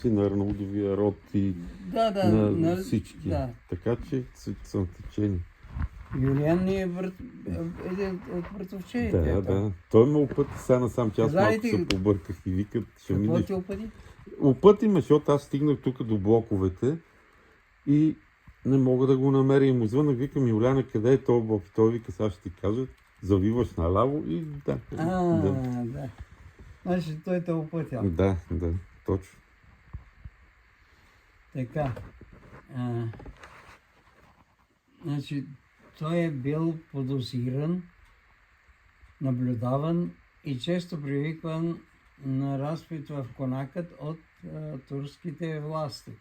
на Арнаудовия род и на всички. Да. Така че са на течение. Юлиан ни е един от братовчеите. Да. Той ме опъти сега насам, че аз малко Знаете, се побърках и викат, ще Какво минеш. ти опъди? Опъти ме, защото аз стигнах тук до блоковете и не мога да го намеря. И му звънах, викам, Юляна, къде е този блок? И той вика, сега ще ти кажа, завиваш наляво и да. Да. Значи той те опътял. Да, точно. Така. Значи той е бил подозиран, наблюдаван и често привикван на разпит в Конакът от турските власти.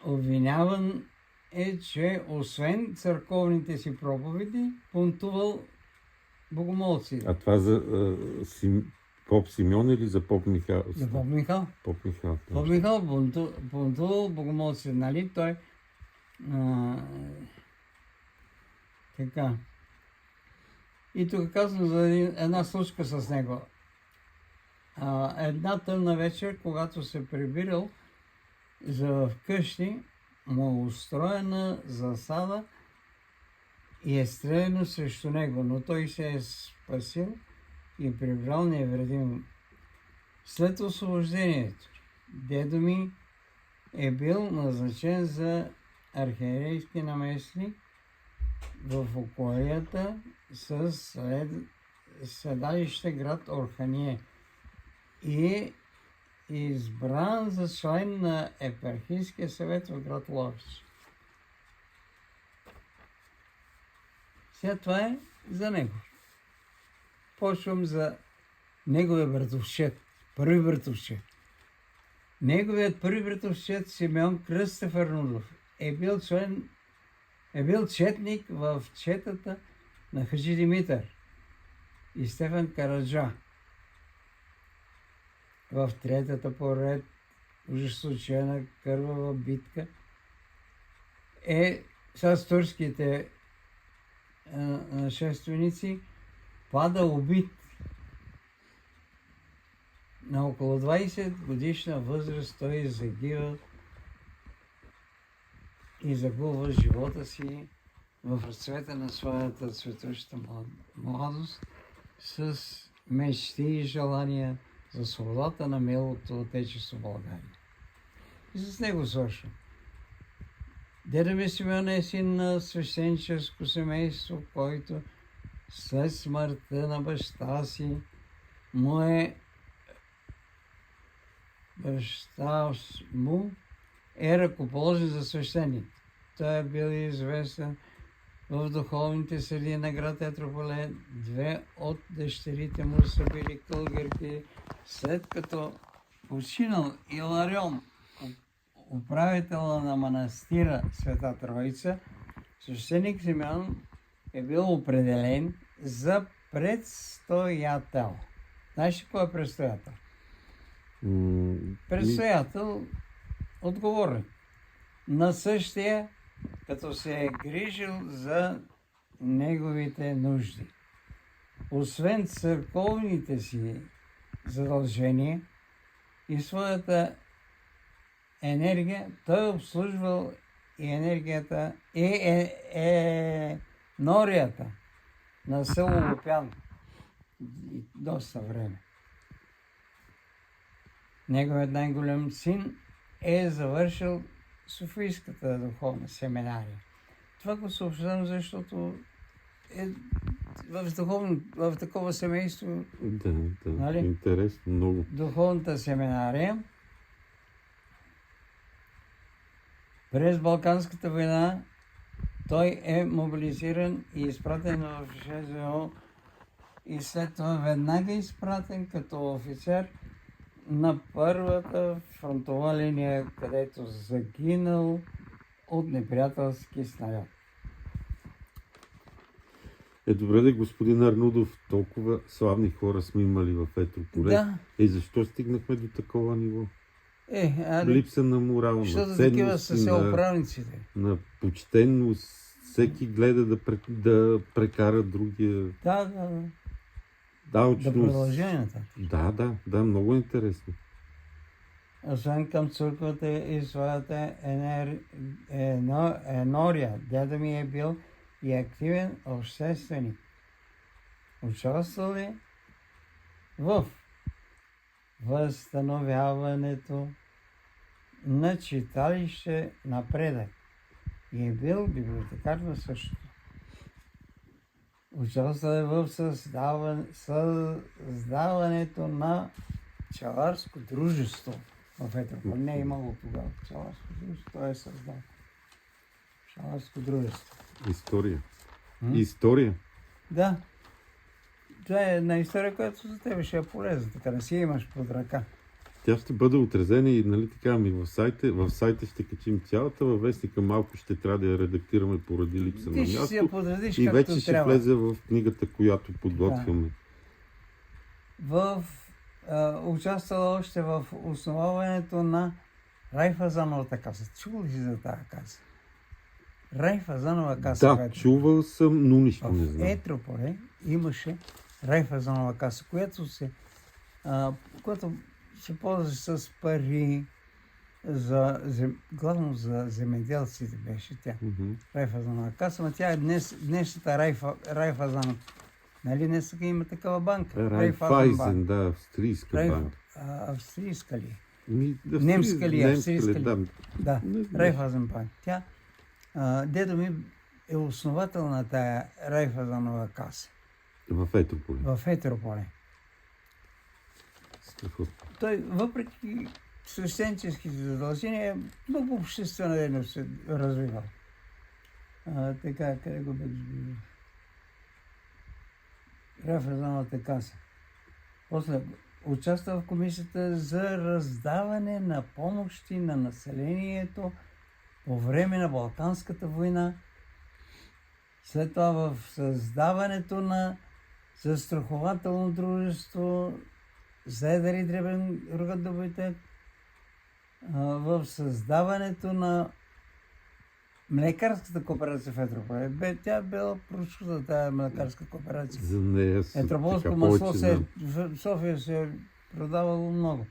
Обвиняван е, че освен църковните си проповеди, бунтувал богомолци. А това за поп Симеон или за поп Михаил? За поп Михаил. Поп Михаил. Поп Михаил бунтувал богомолци, нали? Той така. И тук казвам за една случка с него. Една тъмна вечер, когато се прибирал за вкъщи, му е устроена засада и е стреляно срещу него, но той се е спасил и е прибрал невредим. След освобождението, дедо ми е бил назначен за архиерейски наместник в околията с седалище град Орхание и е избран за член на епархийския съвет в град Ловеч. Сега това е за него. Почвам за неговия братовчет, първи братовчет. Неговият първи братовчет Симеон Кръстев Арнаудов е бил четник в четата на Хаджи Димитър и Стефан Караджа. В третата поред ужасочена кървава битка с турските нашественици пада убит на около 20 годишна възраст. Той загива и загубва живота си в разцвета на своята цветуща младост с мечти и желания за свободата на милото отечество България. И с него свършвам. Дедо ми Симеон е син на свещеническо семейство, който след смъртта на баща си баща му е ръкоположен за свещеник. Той е бил известен в духовните среди на град Етрополе. Две от дъщерите му са били кългърки. След като починал Иларион, управителя на манастира Света Троица, свещеник Симеон е бил определен за предстоятел. Знаеш ли кой е предстоятел? Предстоятел отговорен на същия, като се е грижил за неговите нужди. Освен църковните си задължения и своята енергия, той обслужвал и енергията норията на село Лупян доста време. Неговият най-голям син е завършил Софийската духовна семинария. Това го съобщавам, защото е в такова семейство. Да, нали? Интересно много. Духовната семинария. През Балканската война той е мобилизиран и изпратен в ШЗО и след това веднага изпратен като офицер на първата фронтова линия, където загинал от неприятелски снаряд. Добре, господин Арнаудов, толкова славни хора сме имали в Етрополе. Да. Защо стигнахме до такова ниво? Али, Липса на морал, на защото такива са ценности, селоправниците. на почтенност. Всеки гледа да прекара другия. Да. Да Алчност. продълженията. Да, много интересно. освен към църквата и своята енория, дядо ми е бил и активен общественик. Участвал е в възстановяването на читалище Напредък и е бил библиотекар на същото. Участвал е в създаването на пчеларско дружество в Етрополе. Не е имало тогава пчеларско дружество, той е създал пчеларско дружество. История. История. Да. Това е една история, която за тебе ще е полезна, така да си имаш под ръка. Тя ще бъде отразена и, нали така, в сайта ще качим цялата, във вестника малко ще трябва да я редактираме поради липса на Ти ще си я място. подредиш И както вече ще трябва. влезе в книгата, която подготвяме. Участвала още в основаването на Райфазановата каса. Чувал ли си за тази каса? Райфазанова каса. Да, която чувал съм, но нищо не в знам. Етрополе имаше Райфазанова каса, която се ползваше с пари, главно за земеделците беше тя. Райфазанова каса, но тя е днешната Райфазанова. Нали днес има такава банка? Райфайзен, да, австрийска банка. Австрийска ли? Немска ли? Австрийска ли? Да. Да, Не знам. Райфазен банк. Тя, дедо ми е основател на тая Райфазанова каса В Етрополе. в Етрополе. Страхотно. Той, въпреки свещеническите задължения, много обществена дейност се развивал. Така, къде го бе избил? Райфазановата каса. После участва в комисията за раздаване на помощи на населението по време на Балканската война. След това в създаването на застрахователно дружество за едър и дребен рогатодобитък, в създаването на млекарската кооперация в Етрополе. Тя била прочута тази млекарска кооперация. За нея Етрополско масло в София се е продавало много.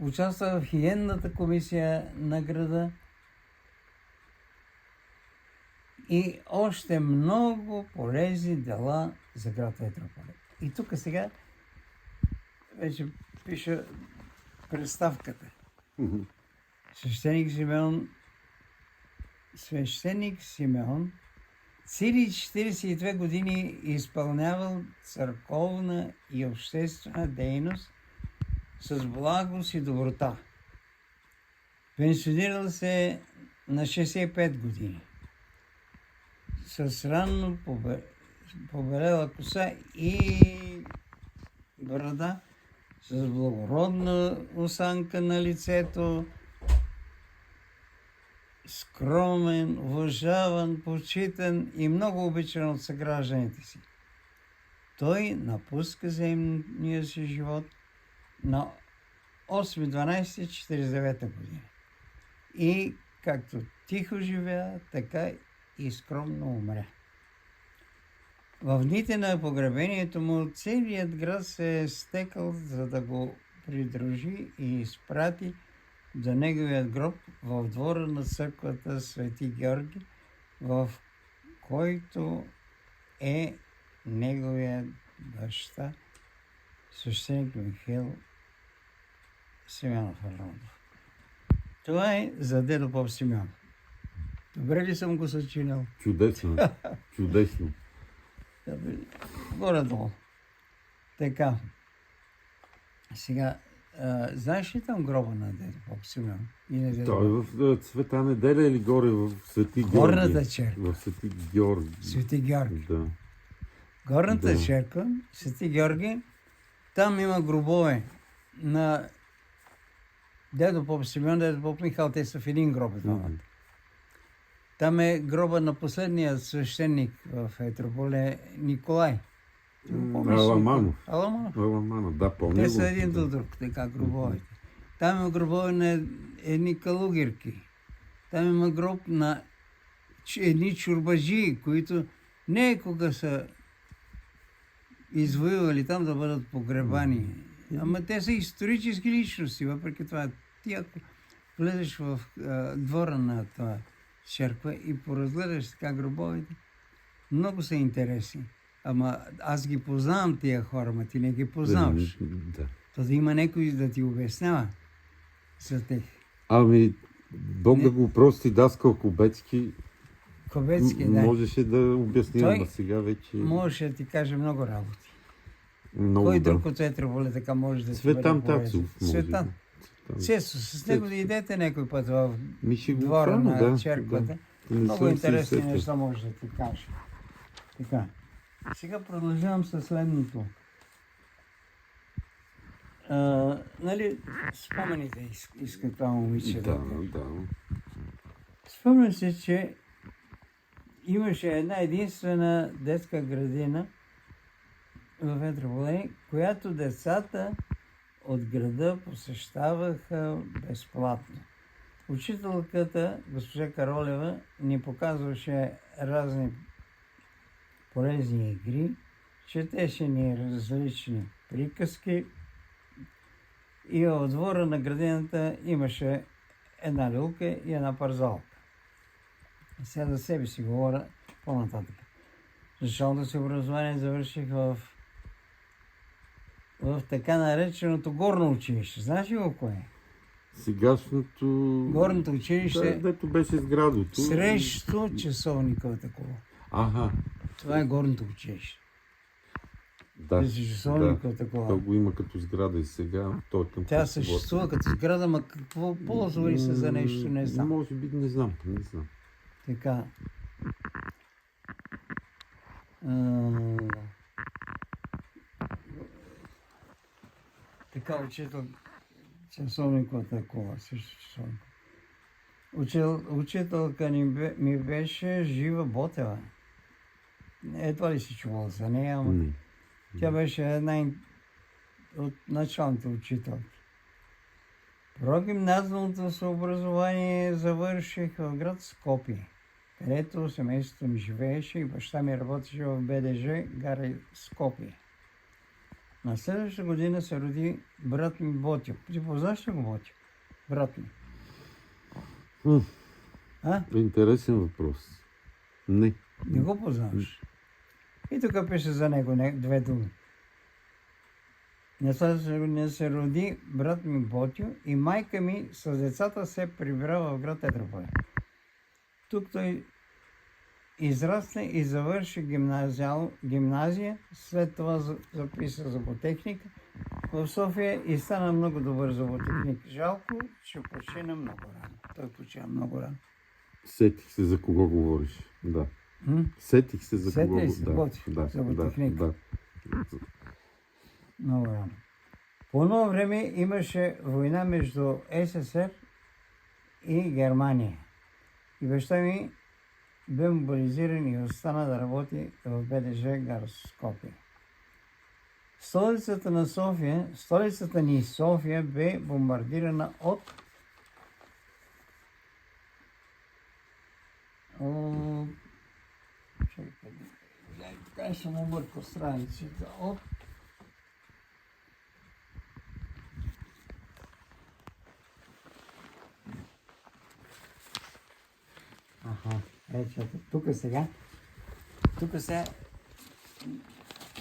Участва в хигиенната комисия на града и още много полезни дела за град Етрополе. И тук сега вече пиша представката. Свещеник Симеон цели 42 години изпълнявал църковна и обществена дейност с благост и доброта. Пенсионирал се на 65 години. С ранно побелела коса и брада, с благородна осанка на лицето, скромен, уважаван, почитан и много обичан от съгражданите си. Той напуска земния си живот на 8.12.49 година. И както тихо живея, така и скромно умря. В дните на погребението му целият град се е стекал, за да го придружи и изпрати до неговият гроб в двора на църквата Свети Георги, в който е неговият баща, свещеник Михаил Симеонов Арнаудов. Това е за дедо поп Симеон. Добре ли съм го съчинил? Чудесно. Чудесно. Горе-долу. Така. Сега, знаеш ли там гроба на дедо поп Симеон? Той е в Света неделя или горе в Свети Георги? Горната черква. В Свети Георги. Свети Георги. Да. Горната Да. черква, Свети Георги, там има гробове на дедо поп Симеон, дедо поп Михал, те са в един гроб. Там е гроба на последния свещеник в Етрополе Николай. Ти го помниш? Аламанов. Аламанов. Да, помня Те го. са един до друг, така гробовете. Там има гробове на едни калугерки. Там има гроб на едни чурбаджии, които некога са извоювали там да бъдат погребани. Ама те са исторически личности, въпреки това. Ти ако влезеш в двора на това черква и поразгледаш така гробовете, много са интересни. Ама аз ги познавам тия хора, ма ти не ги познаваш. Да. То да има някой да ти обяснява за тях. Ами, Бог Не. да го прости, Даскал Кобецки Ковецки, да. можеше да обясни, Той ама сега вече можеше да ти каже много работи. много Кой да. друг от Етрополе така може да ти Цветан бъде полезен? Таксов, може Цветан. би. Цветан. Често с него да идете някой път в Ми ще го двора хвана, на да. черквата. Да. Не Много съм се интересни сетил. неща може да ти каже. Така. Сега продължавам със следното. Нали, спомените иска това момиче Да, да. да. Спомням се, че имаше една единствена детска градина в Етрополе, която децата от града посещаваха безплатно. Учителката, госпожа Каролева, ни показваше разни полезни игри, четеше ни различни приказки и в двора на градината имаше една люлка и една парзалка. Сега за себе си говоря по-нататък. Защото си образование завърших в така нареченото горно училище. Знаеш ли го кое е? Сегашното... Горното училище Да, дето беше сградото. срещу часовниковата кола. Ага. Това е горното училище. Да. Срещу часовниковата кола. То го има като сграда и сега. Той е към Тя Костов съществува двор. като сграда, ма какво ползва ли се за нещо, не знам. Може би, не знам. Така. Така, учител, часовниковата кола, също часовник. Учителка ми беше Жива Ботева. Едва ли си чувал за нея, ама Не. тя беше една от началните учителки. Прогимназиалното си образование завърших в град Скопие, където семейството ми живееше и баща ми работеше в БДЖ, гара Скопие. На следващата година се роди брат ми Ботю. Ти познаш ли го Ботю? Брат ми. А? Интересен въпрос. Не. Не го познаваш. И тук пише за него две думи. На следващата година се роди брат ми Ботю и майка ми с децата се прибра в град Етрополе. Тук той израсна и завърши гимназия, след това записа зъботехника в София и стана много добър зъботехник. Жалко, че почина много рано. Той почина много рано. Сетих се за кого говориш. Да. Сетих се за кого Сетих се, Ботю, Да. зъботехник. Да. Много рано. По това време имаше война между СССР и Германия. И баща ми бе мобилизиран и остана да работи в БДЖ гара Скопие. Столицата ни София бе бомбардирана от така съм объркал страниците. Ето, тук сега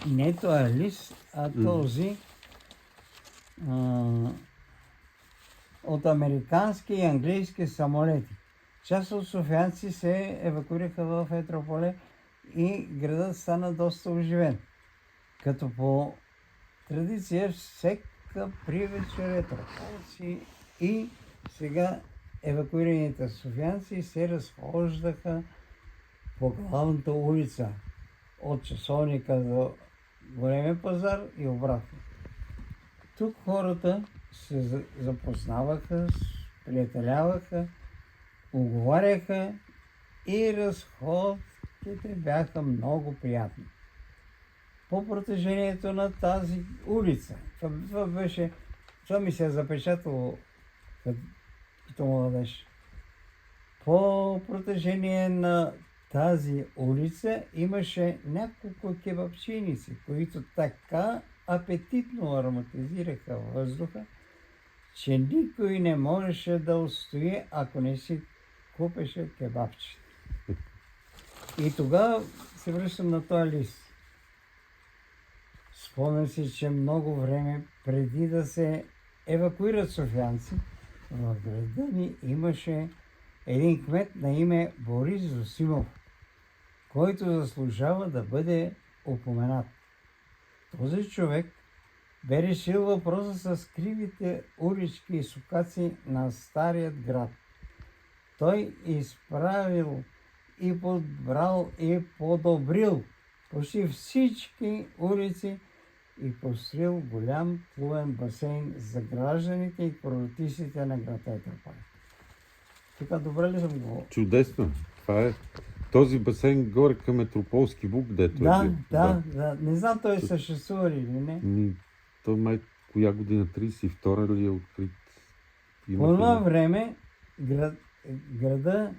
не този лист, а този от американски и английски самолети. Част от софиянци се евакуираха в Етрополе и градът стана доста оживен. Като по традиция всека привечер етрополци и сега евакуираните софиянци се разхождаха по главната улица от часовника до Големия пазар и обратно. Тук хората се запознаваха, приятеляваха, уговаряха и разходките бяха много приятни. По протежението на тази улица, това ми се е запечатало като младеж. По протежение на тази улица имаше няколко кебапчийници, които така апетитно ароматизираха въздуха, че никой не можеше да устои, ако не си купеше кебапче. И тогава се връщам на този лист. Спомням си, че много време преди да се евакуират софиянци, в града ни имаше един кмет на име Борис Зосимов, който заслужава да бъде упоменат. Този човек бе решил въпроса с кривите улички и сукаци на старият град. Той изправил и подбрал и подобрил почти всички улици и построил голям плувен басейн за гражданите и пролетистите на град Етрополе. Така добре ли съм го? Чудесно. Това е този басейн горе към Метрополски бук, дето Да, е бил. да. Не знам той съществува ли или не. Той май коя година? 32-а ли е открит? По това време града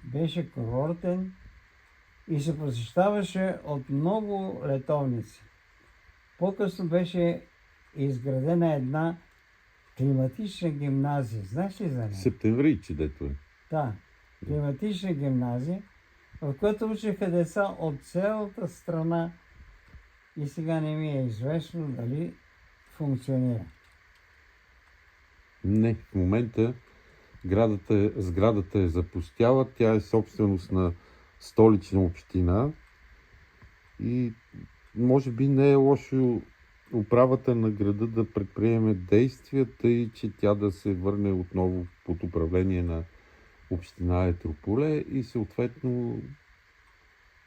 беше курортен и се посещаваше от много летовници. По-късно беше изградена една климатична гимназия. Знаеш ли за нея? Септемврийче, дето е. Да, климатична гимназия, в която учеха деца от цялата страна и сега не ми е известно дали функционира. Не, в момента сградата е запустяла, тя е собственост на Столична община и може би не е лошо управата на града да предприеме действията и че тя да се върне отново под управление на община Етрополе и съответно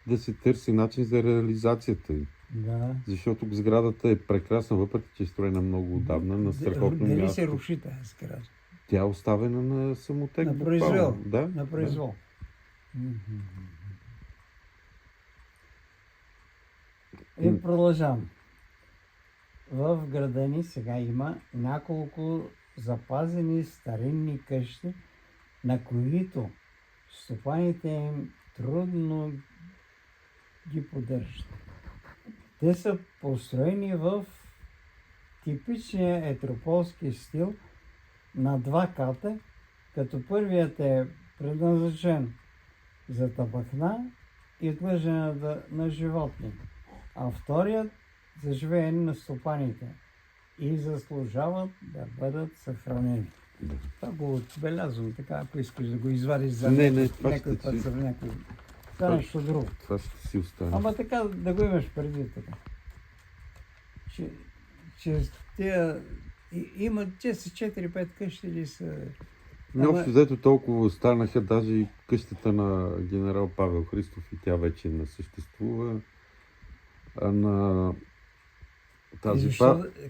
да се търси начин за реализацията й. Да. Защото сградата е прекрасна, въпреки че е строена много отдавна на страхотно Дали място. се руши тази сграда? Тя е оставена на самотек. На произвол. Да, На произвол. И продължавам. В града ни сега има няколко запазени старинни къщи, на които стопаните им трудно ги поддържат. Те са построени в типичния етрополски стил на два ката, като първият е предназначен за табакна и отглеждане на животни, а вторият за живеене на стопаните и заслужават да бъдат съхранени. Това го отбелязвам така, ако искаш да го извадиш за някой път за някой. Това е нещо друго. Това ще си остане. Ама така да го имаш преди така. Че те са 4-5 къщи или са... Общо взето толкова останаха, даже и къщата на генерал Павел Христов и тя вече не съществува. А на тази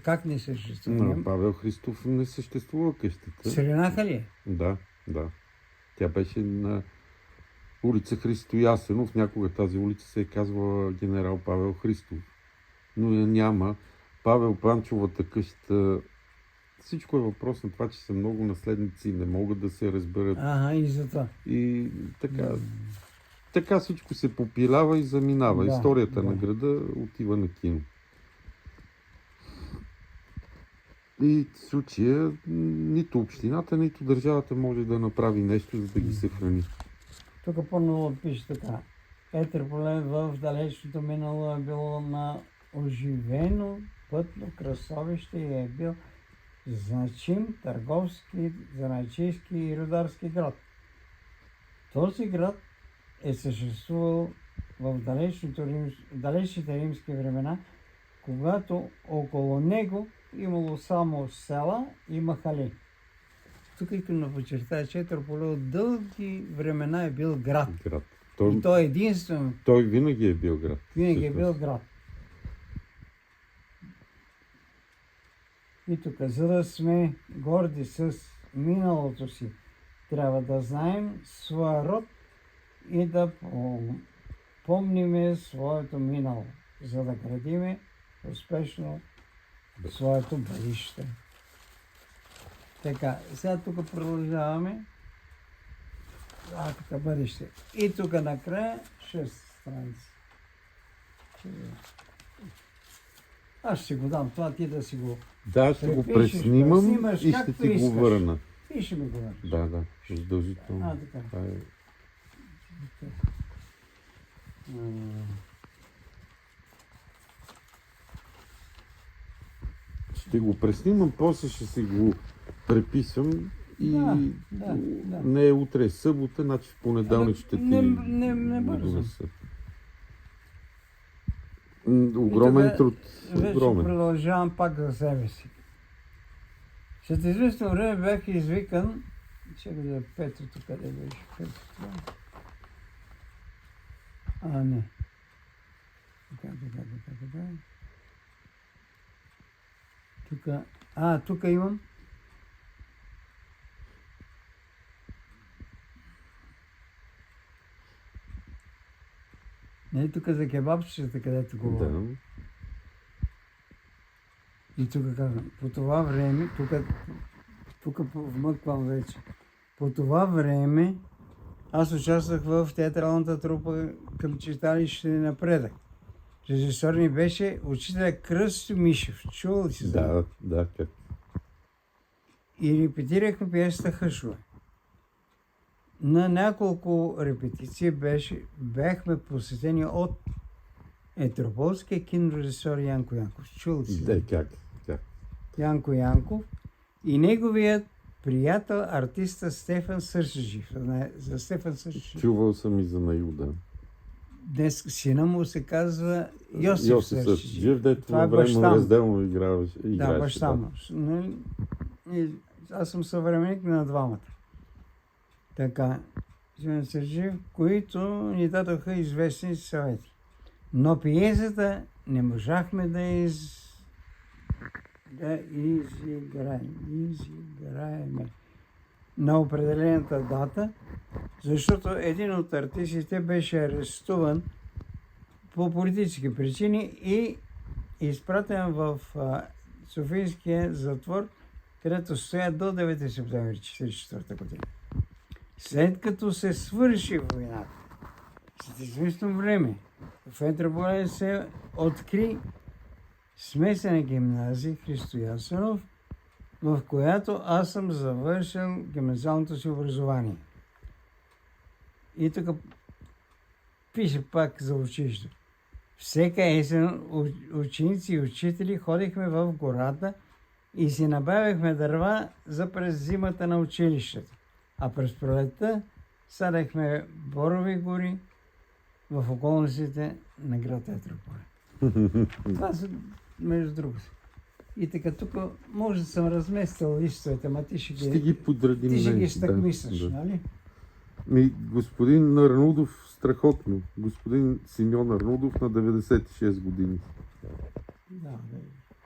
Как не съществува? На Павел Христов не съществува къщата. Сренаха ли? Да. Тя беше на улица Христо Ясенов. Някога тази улица се е казвала генерал Павел Христов. Но я няма. Павел Панчовата къща. Всичко е въпрос на това, че са много наследници, не могат да се разберат. И за това. И така всичко се попилява и заминава. Историята на града отива на кино. И в случая нито общината, нито държавата може да направи нещо, за да ги съхрани. Тук по-ново пише така. Етрополе в далечното минало е било на оживено пътно кръстовище и е бил значим търговски, занаятчийски и рударски град. Този град е съществувал в далечните римски времена, когато около него имало само села и махали. Тук искам да подчертая, че Етрополе от дълги времена е бил град. И той е единствен. Той винаги е бил град. Винаги е бил град. И тук, за да сме горди с миналото си, трябва да знаем своя род и да помниме своето минало, за да градиме успешно своето бъдеще. Така, сега тук продължаваме. така бъдеще. И тук накрая 6 страници. Аз ще си го дам, това ти да си го Да, ще го препишеш, преснимам преснимаш и ще както ти го искаш. върна. и ще ми го върнеш. Да, задължително. Така. Това е. Ще го преснимам, после ще си го преписвам и Да. не е утре е събота, значи в понеделник ще ти Не го бързам. донеса. Огромен тук труд. Вече Огромен. продължавам пак за себе си. След известно време бях извикан, чакай да е петото, къде беше петото? Не. Така. Тук имам. Не, тук за кебабчета, където говоря. Да. И тук казвам, по това време, тук вмъквам вече. По това време аз участвах в театралната трупа към читалище Напредък. Режисьор ни беше учителя Кръстю Мишев. Чувал ли си? Да, как? И репетирахме пиесата Хъшове. На няколко репетиции бяхме посетени от етрополския кинорежисьор Янко Янков. Чул ли си? Да, как? Янко Янков и неговият приятел, артиста Стефан Сършежив. За Стефан Сършежив. Чувал съм и за Наюда. Днес сина му се казва Йосиф Йосиф Сършежив. Сършежив, дето Това е във време баща му. разделно играеше. Да, баща му. Аз съм съвременник на двамата. Така, Сършежив, които ни дадоха известни съвети. Но пиесата не можахме да изиграем на определената дата, защото един от артистите беше арестуван по политически причини и изпратен в Софийския затвор, където стоя до 9 септември 1944 година. След като се свърши войната, след известно време, в Етрополе се откри смесена гимназия Христо Ясенов, в която аз съм завършил гимназиалното си образование. И тук пише пак за училището. Всека есен ученици и учители ходихме в гората и си набавяхме дърва за през зимата на училището. А през пролетта садахме борови гори в околностите на град Етрополе. Това са, между другото. И така, тук може да съм разместил листовете, ама ти Ще ги подредим. ти ще ги да, стъкмисаш, да. нали? Господин Арнудов, страхотно. Господин Симеон Арнудов на 96 години. Да.